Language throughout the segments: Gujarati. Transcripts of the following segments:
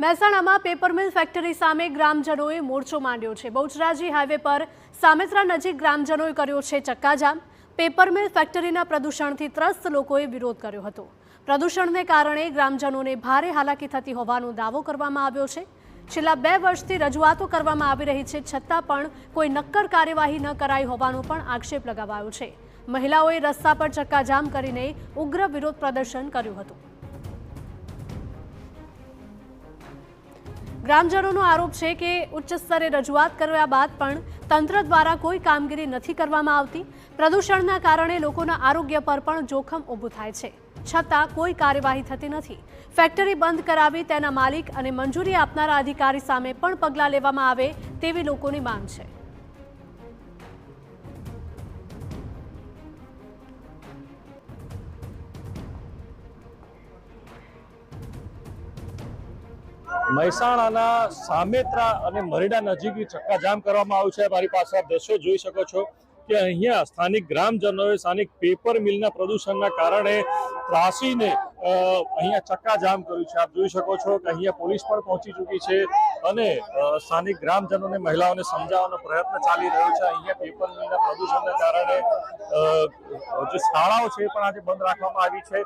મહેસાણામાં પેપર મિલ ફેક્ટરી સામે ગ્રામજનોએ મોરચો માંડ્યો છે। બહુચરાજી હાઈવે પર સામેત્રા નજીક ગ્રામજનોએ કર્યો છે ચક્કાજામ। પેપર મિલ ફેક્ટરીના પ્રદૂષણથી ત્રસ્ત લોકોએ વિરોધ કર્યો હતો। પ્રદૂષણને કારણે ગ્રામજનોને ભારે હાલાકી થતી હોવાનો દાવો કરવામાં આવ્યો છે। છેલ્લા 2 વર્ષથી રજૂઆતો કરવામાં આવી રહી છે, છતાં પણ કોઈ નક્કર કાર્યવાહી ન કરાઈ હોવાનો પણ આક્ષેપ લગાવાયો છે। મહિલાઓએ રસ્તા પર ચક્કાજામ કરીને ઉગ્ર વિરોધ પ્રદર્શન કર્યું હતું। ગ્રામજનોનો આરોપ છે કે ઉચ્ચ સ્તરે રજૂઆત કર્યા બાદ પણ તંત્ર દ્વારા કોઈ કામગીરી નથી કરવામાં આવતી। પ્રદૂષણના કારણે લોકોના આરોગ્ય પર પણ જોખમ ઊભું થાય છે, છતાં કોઈ કાર્યવાહી થતી નથી। ફેક્ટરી બંધ કરાવી તેના માલિક અને મંજૂરી આપનારા અધિકારી સામે પણ પગલાં લેવામાં આવે તેવી લોકોની માંગ છે। મહેસાણાના સામેત્રા અને મરીડા નજીક ચક્કાજામ કરવામાં આવ્યું છે। મારી પાસે આપ દ્રશ્યો જોઈ શકો છો કે અહીંયા સ્થાનિક ગ્રામજનોએ સ્થાનિક પેપર મિલના પ્રદૂષણના કારણે ત્રાસીને અહીંયા ચક્કાજામ કર્યું છે। આપ જોઈ શકો છો કે અહીંયા પોલીસ પણ પહોંચી ચૂકી છે અને સ્થાનિક ગ્રામજનોને મહિલાઓને સમજાવવાનો પ્રયત્ન ચાલી રહ્યો છે। અહીંયા પેપર મિલના પ્રદૂષણના કારણે જે શાળાઓ છે પણ આજે બંધ રાખવામાં આવી છે।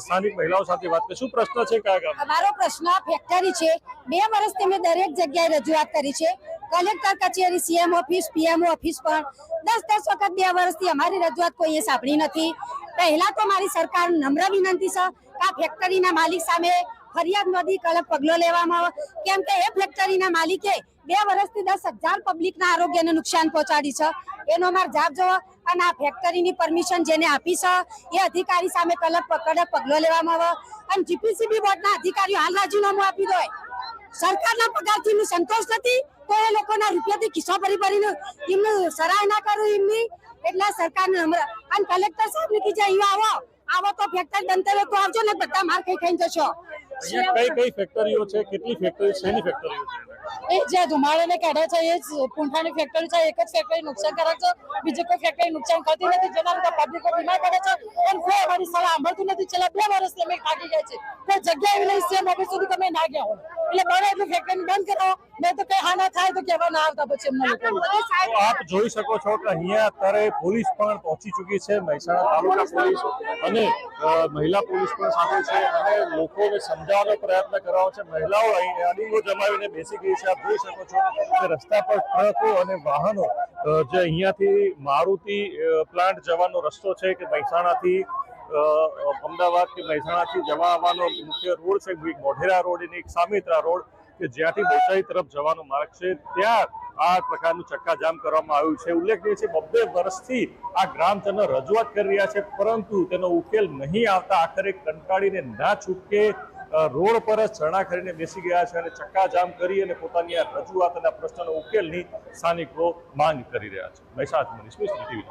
સ્થાનિક મહિલાઓ સાથે વાત કરીશું। પ્રશ્ન છે કયા? અમારો પ્રશ્ન ફેક્ટરી છે। 2 વર્ષથી મેં દરેક જગ્યાએ રજૂઆત કરી છે, કલેક્ટર કચેરી, સીએમ ઓફિસ, પીએમઓ ઓફિસ પર 10 વખત 2 વર્ષથી અમારી રજૂઆત કોઈએ સાંભળી નથી। પહેલા તો મારી સરકાર નમ્ર વિનંતી છે કે આ ફેક્ટરીના માલિક સામે ફરિયાદ નોંધી કડક પગલો લેવામાં આવે, કેમ કે એ ફેક્ટરીના માલિકે 2 વર્ષથી 10,000 પબ્લિકના આરોગ્યને નુકસાન પહોંચાડી છે। એનો માર જાબ જોવો અને આ ફેક્ટરીની પરમિશન જેને આપી છે એ અધિકારી સામે કડક પગલો લેવામાં આવે અને જીપીસીબી બોર્ડના અધિકારીઓ હાલ રાજીનામું આપી દે। સરકારના પગારથી સંતોષ નથી તો એ લોકોના રૂપિયાથી ખિસ્સા ભરીને એમનું સરાહના કરું એમની, એટલે સરકારને અને કલેક્ટર સાહેબ ને કીધે આવો તો ફેક્ટરી બંધ કરે તો આવજો ને બધા માર ખાઈને જશો। અહીંયા કઈ ફેક્ટરીઓ છે, કેટલી ફેક્ટરી, શેની ફેક્ટરીઓ છે? એ જે ધુમાડાને કાઢે છે એ પૂંઠાની ફેક્ટરી છે। એક જ ફેક્ટરી નુકસાનકારક છે, બીજી કોઈ ફેક્ટરી નુકસાન કરતી નથી, જેના લીધે પબ્લિકો બીમાર પડે છે અને કોઈ અમારી સલાહ સાંભળતું નથી। છેલ્લા 2 વર્ષથી અમે થાકી ગયા છે, કોઈ જગ્યા એવી નહીં સીએમ ઓફિસ સુધી તમે ના ગયા હોય, એટલે બને એટલું ફેક્ટરી બંધ કરો, નહીં તો કઈ હાના થાય તો કહેવા ના આવતા પછી એમના। આપ જોઈ શકો છો કે અહીંયા અત્યારે પોલીસ પણ પહોંચી ચૂકી છે। મહેસાણા તાલુકા પોલીસ અને મહિલા પોલીસ પણ સાથે છે અને લોકોને સમજાવવાનો પ્રયત્ન કરવાનો છે। મહિલાઓ અહીં અડીંગો જમાવીને બેસી ગઈ છે। આપ જોઈ શકો છો કે રસ્તા પર ટ્રકો અને વાહનો જે અહીંયાથી મારુતિ પ્લાન્ટ જવાનો રસ્તો છે કે મહેસાણાથી અમદાવાદ કે મહેસાણાથી જવા આવવાનો મુખ્ય રોડ છે, મોઢેરા રોડ અને એક સામેત્રા રોડ કે જ્યાંથી બોટાદ તરફ જવાનો માર્ગ છે, ત્યાં આ પ્રકારનું ચક્કાજામ કરવામાં આવ્યું છે। ઉલ્લેખનીય છે 2 વર્ષથી આ ગ્રામજનો રજૂઆત કરી રહ્યા છે, પરંતુ તેનો ઉકેલ નહીં આવતા આખરે કંટાળીને ના છૂટકે રોડ પર જ ચરણા કરીને બેસી ગયા છે અને ચક્કાજામ કરી અને પોતાની આ રજૂઆત અને પ્રશ્નનો ઉકેલની સ્થાનિકો માંગ કરી રહ્યા છે। મહેસાણાથી મનીષ મિસ્ત્રી, ટીવી।